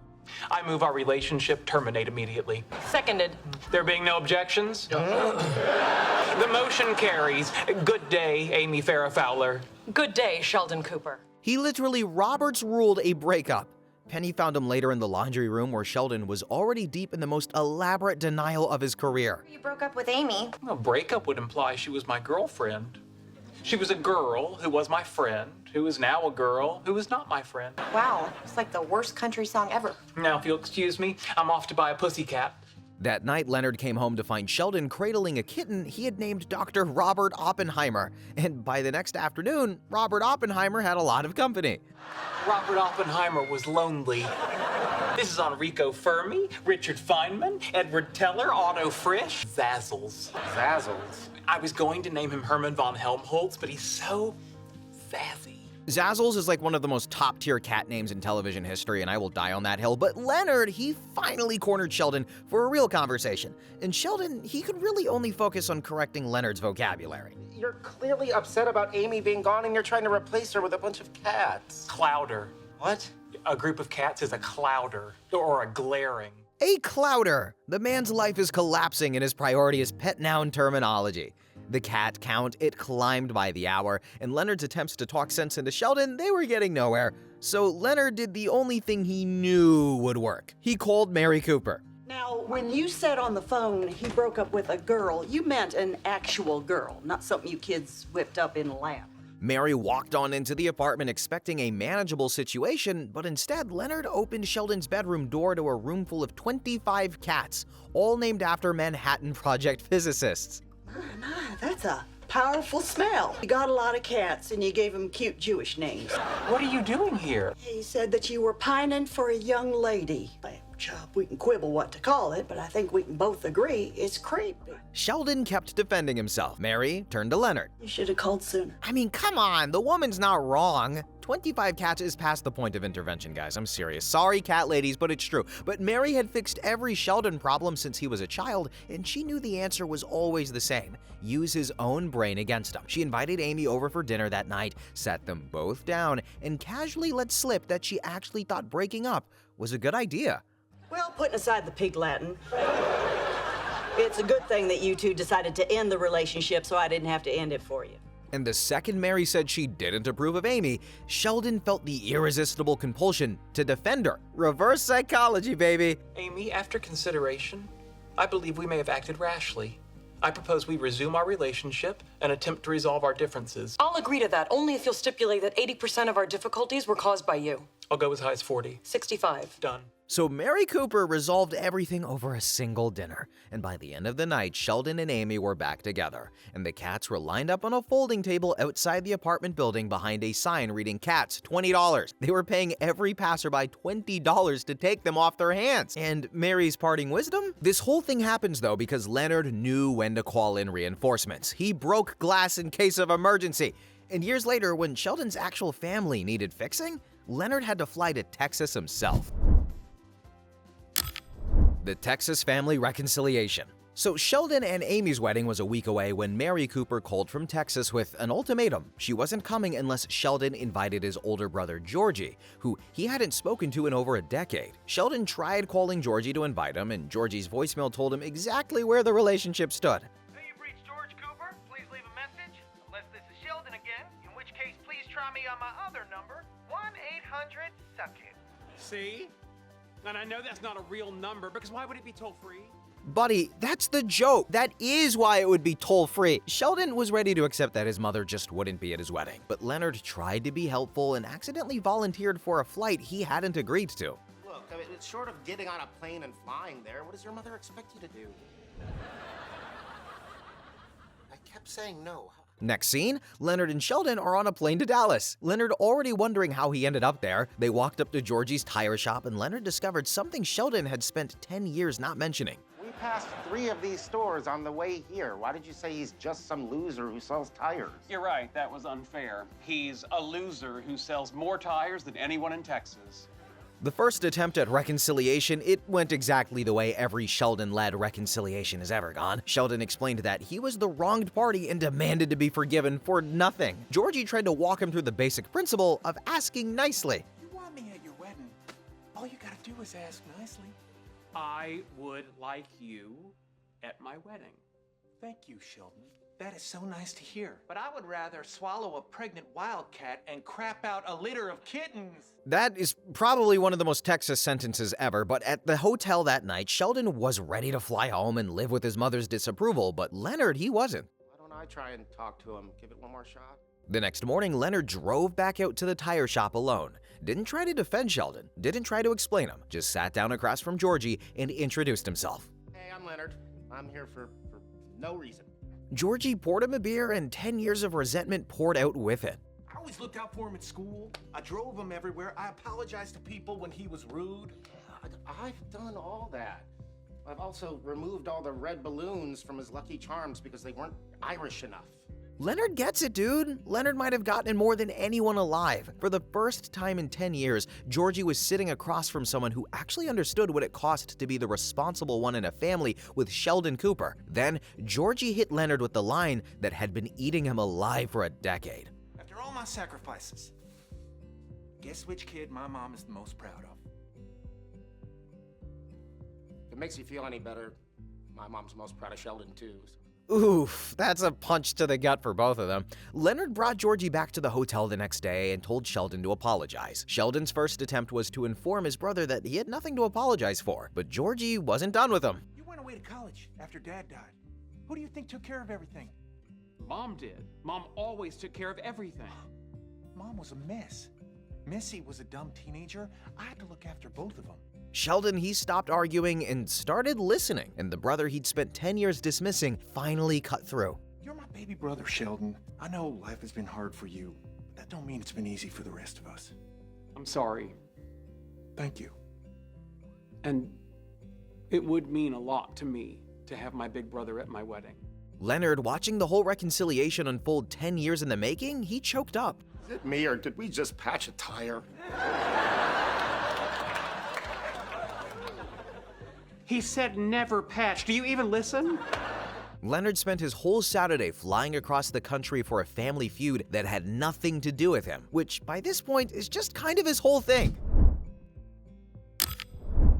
I move our relationship terminate immediately. Seconded. There being no objections? The motion carries. Good day, Amy Farrah Fowler. Good day, Sheldon Cooper. He literally Roberts ruled a breakup. Penny found him later in the laundry room where Sheldon was already deep in the most elaborate denial of his career. You broke up with Amy. A breakup would imply she was my girlfriend. She was a girl who was my friend, who is now a girl who is not my friend. Wow, it's like the worst country song ever. Now, if you'll excuse me, I'm off to buy a pussycat. That night, Leonard came home to find Sheldon cradling a kitten he had named Dr. Robert Oppenheimer, and by the next afternoon, Robert Oppenheimer had a lot of company. Robert Oppenheimer was lonely. This is Enrico Fermi, Richard Feynman, Edward Teller, Otto Frisch, Zazzles. Zazzles? I was going to name him Herman von Helmholtz, but he's so sassy. Zazzles is like one of the most top-tier cat names in television history, and I will die on that hill, but Leonard, he finally cornered Sheldon for a real conversation. And Sheldon, he could really only focus on correcting Leonard's vocabulary. You're clearly upset about Amy being gone and you're trying to replace her with a bunch of cats. Clouder. What? A group of cats is a clouder, or a glaring. A clouder! The man's life is collapsing and his priority is pet noun terminology. The cat count, it climbed by the hour, and Leonard's attempts to talk sense into Sheldon, they were getting nowhere. So Leonard did the only thing he knew would work. He called Mary Cooper. Now, when you said on the phone he broke up with a girl, you meant an actual girl, not something you kids whipped up in a lab. Mary walked on into the apartment expecting a manageable situation, but instead Leonard opened Sheldon's bedroom door to a room full of 25 cats, all named after Manhattan Project physicists. My, that's a powerful smell. You got a lot of cats and you gave them cute Jewish names. What are you doing here? He said that you were pining for a young lady. Chop, we can quibble what to call it, but I think we can both agree it's creepy. Sheldon kept defending himself. Mary turned to Leonard. You should have called sooner. I mean, come on, the woman's not wrong. 25 cats is past the point of intervention, guys. I'm serious. Sorry, cat ladies, but it's true. But Mary had fixed every Sheldon problem since he was a child, and she knew the answer was always the same. Use his own brain against him. She invited Amy over for dinner that night, sat them both down, and casually let slip that she actually thought breaking up was a good idea. Well, putting aside the pig Latin, it's a good thing that you two decided to end the relationship so I didn't have to end it for you. And the second Mary said she didn't approve of Amy, Sheldon felt the irresistible compulsion to defend her. Reverse psychology, baby. Amy, after consideration, I believe we may have acted rashly. I propose we resume our relationship and attempt to resolve our differences. I'll agree to that, only if you'll stipulate that 80% of our difficulties were caused by you. I'll go as high as 40. 65. Done. So Mary Cooper resolved everything over a single dinner, and by the end of the night, Sheldon and Amy were back together, and the cats were lined up on a folding table outside the apartment building behind a sign reading "Cats, $20." They were paying every passerby $20 to take them off their hands. And Mary's parting wisdom? This whole thing happens though because Leonard knew when to call in reinforcements. He broke glass in case of emergency. And years later, when Sheldon's actual family needed fixing, Leonard had to fly to Texas himself. The Texas family reconciliation. So Sheldon and Amy's wedding was a week away when Mary Cooper called from Texas with an ultimatum. She wasn't coming unless Sheldon invited his older brother Georgie, who he hadn't spoken to in over a decade. Sheldon tried calling Georgie to invite him, and Georgie's voicemail told him exactly where the relationship stood. Hey, you've reached George Cooper. Please leave a message. Unless this is Sheldon again, in which case please try me on my other number, 1-800-SUCK-IT. See? And I know that's not a real number, because why would it be toll-free? Buddy, that's the joke. That is why it would be toll-free. Sheldon was ready to accept that his mother just wouldn't be at his wedding, but Leonard tried to be helpful and accidentally volunteered for a flight he hadn't agreed to. Look, I mean, it's short of getting on a plane and flying there. What does your mother expect you to do? I kept saying no. Next scene, Leonard and Sheldon are on a plane to Dallas. Leonard already wondering how he ended up there. They walked up to Georgie's tire shop and Leonard discovered something Sheldon had spent 10 years not mentioning. We passed 3 of these stores on the way here. Why did you say he's just some loser who sells tires? You're right, that was unfair. He's a loser who sells more tires than anyone in Texas. The first attempt at reconciliation, it went exactly the way every Sheldon-led reconciliation has ever gone. Sheldon explained that he was the wronged party and demanded to be forgiven for nothing. Georgie tried to walk him through the basic principle of asking nicely. You want me at your wedding? All you gotta do is ask nicely. I would like you at my wedding. Thank you, Sheldon. That is so nice to hear. But I would rather swallow a pregnant wildcat and crap out a litter of kittens. That is probably one of the most Texas sentences ever, but at the hotel that night, Sheldon was ready to fly home and live with his mother's disapproval, but Leonard, he wasn't. Why don't I try and talk to him? Give it one more shot? The next morning, Leonard drove back out to the tire shop alone. Didn't try to defend Sheldon, didn't try to explain him, just sat down across from Georgie and introduced himself. Hey, I'm Leonard. I'm here for no reason. Georgie poured him a beer, and 10 years of resentment poured out with it. I always looked out for him at school. I drove him everywhere. I apologized to people when he was rude. I've done all that. I've also removed all the red balloons from his Lucky Charms because they weren't Irish enough. Leonard gets it, dude. Leonard might have gotten it more than anyone alive. For the first time in 10 years, Georgie was sitting across from someone who actually understood what it cost to be the responsible one in a family with Sheldon Cooper. Then, Georgie hit Leonard with the line that had been eating him alive for a decade. After all my sacrifices, guess which kid my mom is the most proud of? If it makes you feel any better, my mom's most proud of Sheldon, too. Oof, that's a punch to the gut for both of them. Leonard brought Georgie back to the hotel the next day and told Sheldon to apologize. Sheldon's first attempt was to inform his brother that he had nothing to apologize for, but Georgie wasn't done with him. You went away to college after Dad died. Who do you think took care of everything? Mom did. Mom always took care of everything. Mom was a mess. Missy was a dumb teenager. I had to look after both of them. Sheldon, he stopped arguing and started listening, and the brother he'd spent 10 years dismissing finally cut through. You're my baby brother, Sheldon. I know life has been hard for you, but that don't mean it's been easy for the rest of us. I'm sorry. Thank you. And it would mean a lot to me to have my big brother at my wedding. Leonard, watching the whole reconciliation unfold 10 years in the making, he choked up. Is it me, or did we just patch a tire? He said never patch. Do you even listen? Leonard spent his whole Saturday flying across the country for a family feud that had nothing to do with him, which by this point is just kind of his whole thing.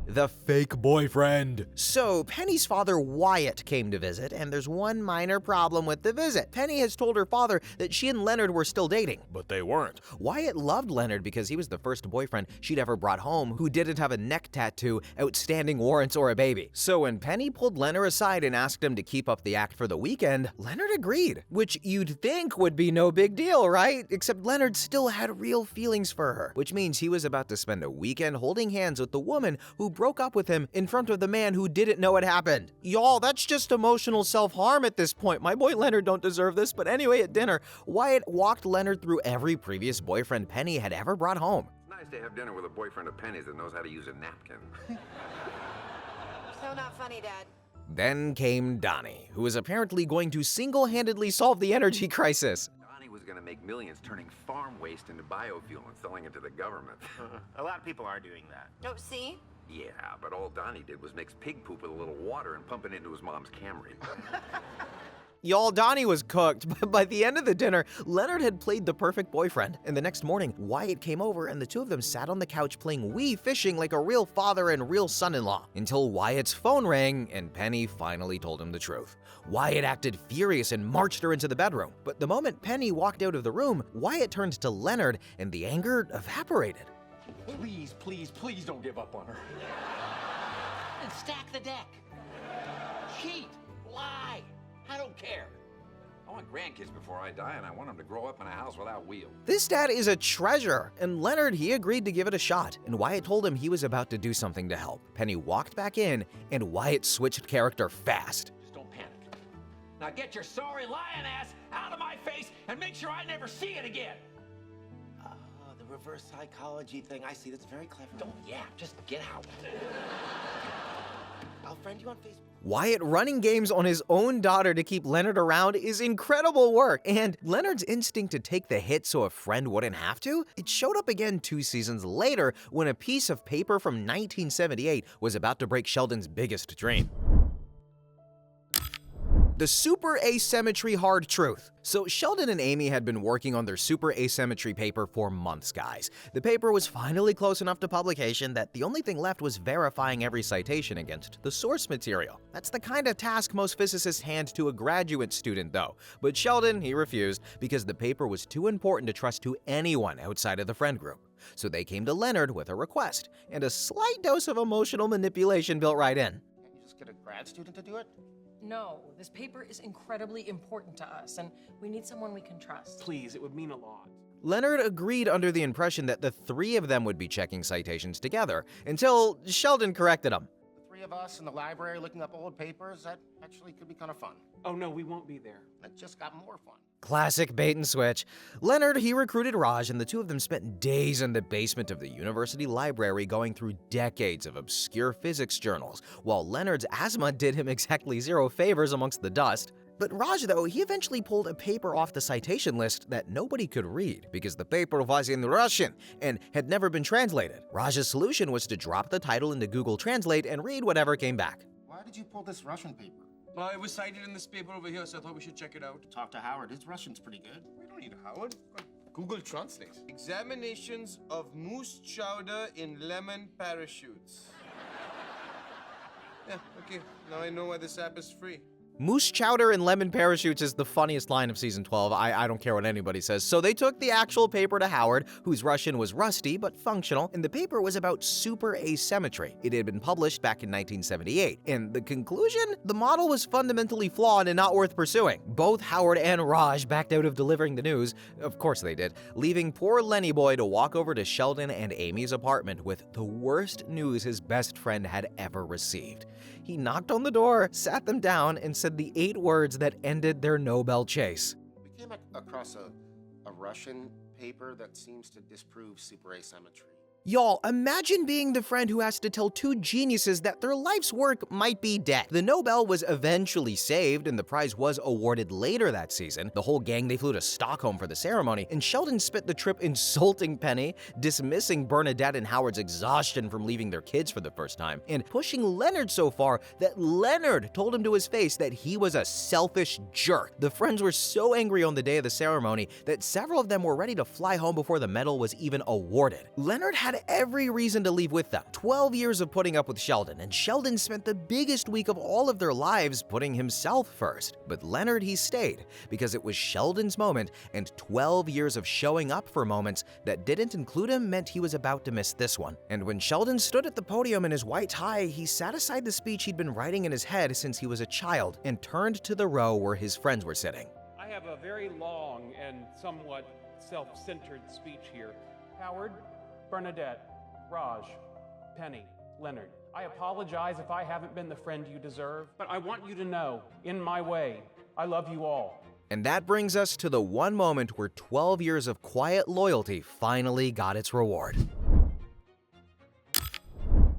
The fake boyfriend. So, Penny's father, Wyatt, came to visit, and there's one minor problem with the visit. Penny has told her father that she and Leonard were still dating, but they weren't. Wyatt loved Leonard because he was the first boyfriend she'd ever brought home who didn't have a neck tattoo, outstanding warrants, or a baby. So when Penny pulled Leonard aside and asked him to keep up the act for the weekend, Leonard agreed, which you'd think would be no big deal, right? Except Leonard still had real feelings for her, which means he was about to spend a weekend holding hands with the woman who broke up with him in front of the man who didn't know it happened. Y'all, that's just emotional self-harm at this point. My boy Leonard don't deserve this, but anyway, at dinner, Wyatt walked Leonard through every previous boyfriend Penny had ever brought home. It's nice to have dinner with a boyfriend of Penny's that knows how to use a napkin. So not funny, Dad. Then came Donnie, who was apparently going to single-handedly solve the energy crisis. Donnie was going to make millions turning farm waste into biofuel and selling it to the government. A lot of people are doing that. Oh, see? Yeah, but all Donnie did was mix pig poop with a little water and pump it into his mom's Camry. Y'all, Donnie was cooked, but by the end of the dinner, Leonard had played the perfect boyfriend. And the next morning, Wyatt came over and the two of them sat on the couch playing Wii fishing like a real father and real son-in-law. Until Wyatt's phone rang and Penny finally told him the truth. Wyatt acted furious and marched her into the bedroom. But the moment Penny walked out of the room, Wyatt turned to Leonard and the anger evaporated. Please, please, please don't give up on her. And stack the deck. Cheat. Lie. I don't care. I want grandkids before I die, and I want them to grow up in a house without wheels. This dad is a treasure, and Leonard, he agreed to give it a shot, and Wyatt told him he was about to do something to help. Penny walked back in, and Wyatt switched character fast. Just don't panic. Now get your sorry lying ass out of my face and make sure I never see it again. The reverse psychology thing. I see. That's very clever. Don't yap. Just get out. I'll friend you on Facebook. Wyatt running games on his own daughter to keep Leonard around is incredible work, and Leonard's instinct to take the hit so a friend wouldn't have to, it showed up again 2 seasons later when a piece of paper from 1978 was about to break Sheldon's biggest dream. The super asymmetry hard truth. So Sheldon and Amy had been working on their super asymmetry paper for months, guys. The paper was finally close enough to publication that the only thing left was verifying every citation against the source material. That's the kind of task most physicists hand to a graduate student, though. But Sheldon, he refused because the paper was too important to trust to anyone outside of the friend group. So they came to Leonard with a request, and a slight dose of emotional manipulation built right in. Can't you just get a grad student to do it? No, this paper is incredibly important to us, and we need someone we can trust. Please, it would mean a lot. Leonard agreed under the impression that the 3 of them would be checking citations together, until Sheldon corrected him. The 3 three of us in the library looking up old papers, that actually could be kind of fun. Oh, no, we won't be there. That just got more fun. Classic bait and switch. Leonard, he recruited Raj, and the two of them spent days in the basement of the university library going through decades of obscure physics journals, while Leonard's asthma did him exactly zero favors amongst the dust. But Raj, though, he eventually pulled a paper off the citation list that nobody could read because the paper was in Russian and had never been translated. Raj's solution was to drop the title into Google Translate and read whatever came back. Why did you pull this Russian paper? Well, it was cited in this paper over here, so I thought we should check it out. Talk to Howard. His Russian's pretty good. We don't need Howard. Google Translate. Examinations of moose chowder in lemon parachutes. Yeah, okay. Now I know why this app is free. Moose chowder and lemon parachutes is the funniest line of season 12. I don't care what anybody says. So they took the actual paper to Howard, whose Russian was rusty but functional, and the paper was about super asymmetry. It had been published back in 1978. And the conclusion? The model was fundamentally flawed and not worth pursuing. Both Howard and Raj backed out of delivering the news. Of course they did, leaving poor Lenny boy to walk over to Sheldon and Amy's apartment with the worst news his best friend had ever received. He knocked on the door, sat them down, and said the 8 words that ended their Nobel chase. We came across a Russian paper that seems to disprove super asymmetry. Y'all, imagine being the friend who has to tell two geniuses that their life's work might be dead. The Nobel was eventually saved, and the prize was awarded later that season. The whole gang, they flew to Stockholm for the ceremony, and Sheldon spent the trip insulting Penny, dismissing Bernadette and Howard's exhaustion from leaving their kids for the first time, and pushing Leonard so far that Leonard told him to his face that he was a selfish jerk. The friends were so angry on the day of the ceremony that several of them were ready to fly home before the medal was even awarded. Leonard had every reason to leave with them. 12 years of putting up with Sheldon, and Sheldon spent the biggest week of all of their lives putting himself first. But Leonard, he stayed, because it was Sheldon's moment, and 12 years of showing up for moments that didn't include him meant he was about to miss this one. And when Sheldon stood at the podium in his white tie, he sat aside the speech he'd been writing in his head since he was a child and turned to the row where his friends were sitting. I have a very long and somewhat self-centered speech here. Howard, Bernadette, Raj, Penny, Leonard, I apologize if I haven't been the friend you deserve, but I want you to know, in my way, I love you all. And that brings us to the one moment where 12 years of quiet loyalty finally got its reward.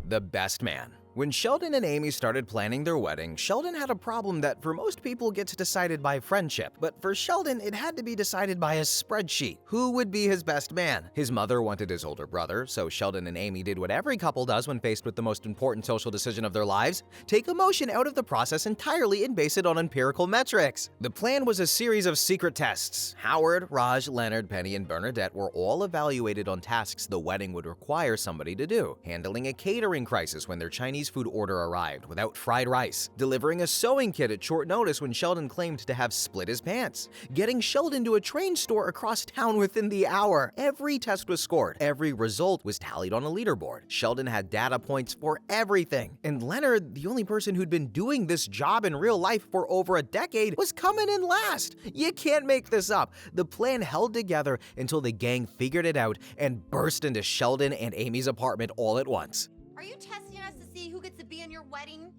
The best man. When Sheldon and Amy started planning their wedding, Sheldon had a problem that for most people gets decided by friendship, but for Sheldon, it had to be decided by a spreadsheet. Who would be his best man? His mother wanted his older brother, so Sheldon and Amy did what every couple does when faced with the most important social decision of their lives: take emotion out of the process entirely and base it on empirical metrics. The plan was a series of secret tests. Howard, Raj, Leonard, Penny, and Bernadette were all evaluated on tasks the wedding would require somebody to do: handling a catering crisis when their Chinese food order arrived without fried rice, delivering a sewing kit at short notice when Sheldon claimed to have split his pants, getting Sheldon to a train store across town within the hour. Every test was scored. Every result was tallied on a leaderboard. Sheldon had data points for everything. And Leonard, the only person who'd been doing this job in real life for over a decade, was coming in last. You can't make this up. The plan held together until the gang figured it out and burst into Sheldon and Amy's apartment all at once. Are you testing us to see who gets to be in your wedding?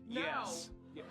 Yes. Yeah.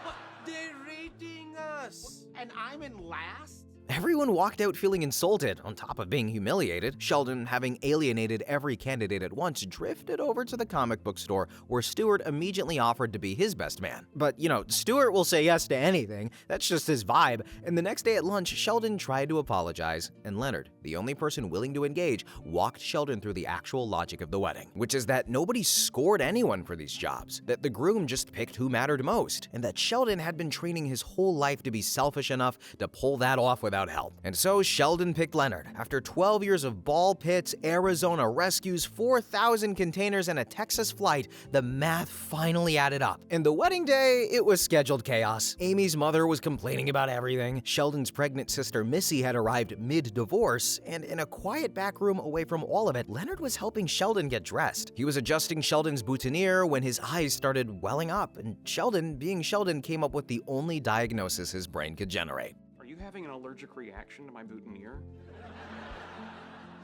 But they're rating us. And I'm in last? Everyone walked out feeling insulted, on top of being humiliated. Sheldon, having alienated every candidate at once, drifted over to the comic book store, where Stuart immediately offered to be his best man. But, Stuart will say yes to anything. That's just his vibe. And the next day at lunch, Sheldon tried to apologize, and Leonard, the only person willing to engage, walked Sheldon through the actual logic of the wedding, which is that nobody scored anyone for these jobs, that the groom just picked who mattered most, and that Sheldon had been training his whole life to be selfish enough to pull that off without help. And so Sheldon picked Leonard. After 12 years of ball pits, Arizona rescues, 4,000 containers, and a Texas flight, the math finally added up. And the wedding day, it was scheduled chaos. Amy's mother was complaining about everything. Sheldon's pregnant sister Missy had arrived mid-divorce, and in a quiet back room away from all of it, Leonard was helping Sheldon get dressed. He was adjusting Sheldon's boutonniere when his eyes started welling up, and Sheldon, being Sheldon, came up with the only diagnosis his brain could generate. Are you having an allergic reaction to my boutonniere?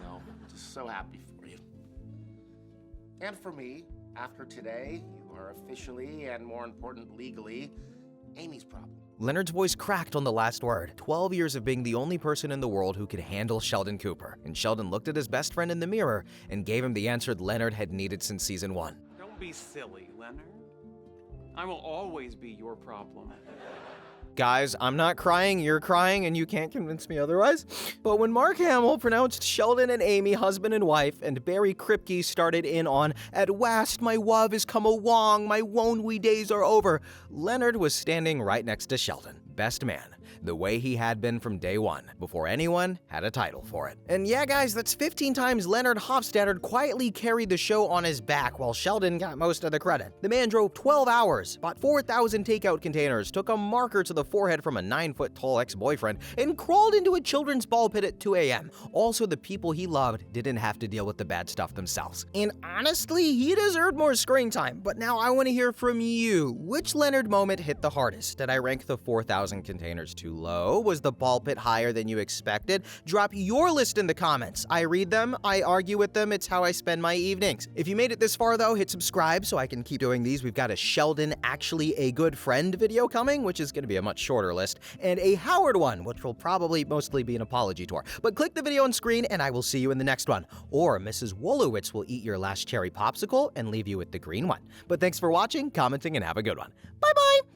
No, just so happy for you. And for me. After today, you are officially, and more important, legally, Amy's problem. Leonard's voice cracked on the last word. 12 years of being the only person in the world who could handle Sheldon Cooper. And Sheldon looked at his best friend in the mirror and gave him the answer Leonard had needed since season 1. Don't be silly, Leonard. I will always be your problem. Guys, I'm not crying, you're crying, and you can't convince me otherwise. But when Mark Hamill pronounced Sheldon and Amy husband and wife, and Barry Kripke started in on, "At last my love is come along, my lonely days are over," Leonard was standing right next to Sheldon, best man, the way he had been from day one, before anyone had a title for it. And yeah, guys, that's 15 times Leonard Hofstadter quietly carried the show on his back while Sheldon got most of the credit. The man drove 12 hours, bought 4,000 takeout containers, took a marker to the forehead from a 9-foot-tall ex-boyfriend, and crawled into a children's ball pit at 2 a.m. Also, the people he loved didn't have to deal with the bad stuff themselves. And honestly, he deserved more screen time. But now I want to hear from you. Which Leonard moment hit the hardest? Did I rank the 4,000 containers too low? Was the ball pit higher than you expected? Drop your list in the comments. I read them, I argue with them, it's how I spend my evenings. If you made it this far though, hit subscribe so I can keep doing these. We've got a Sheldon Actually a Good Friend video coming, which is going to be a much shorter list, and a Howard one, which will probably mostly be an apology tour. But click the video on screen and I will see you in the next one. Or Mrs. Wolowitz will eat your last cherry popsicle and leave you with the green one. But thanks for watching, commenting, and have a good one. Bye-bye!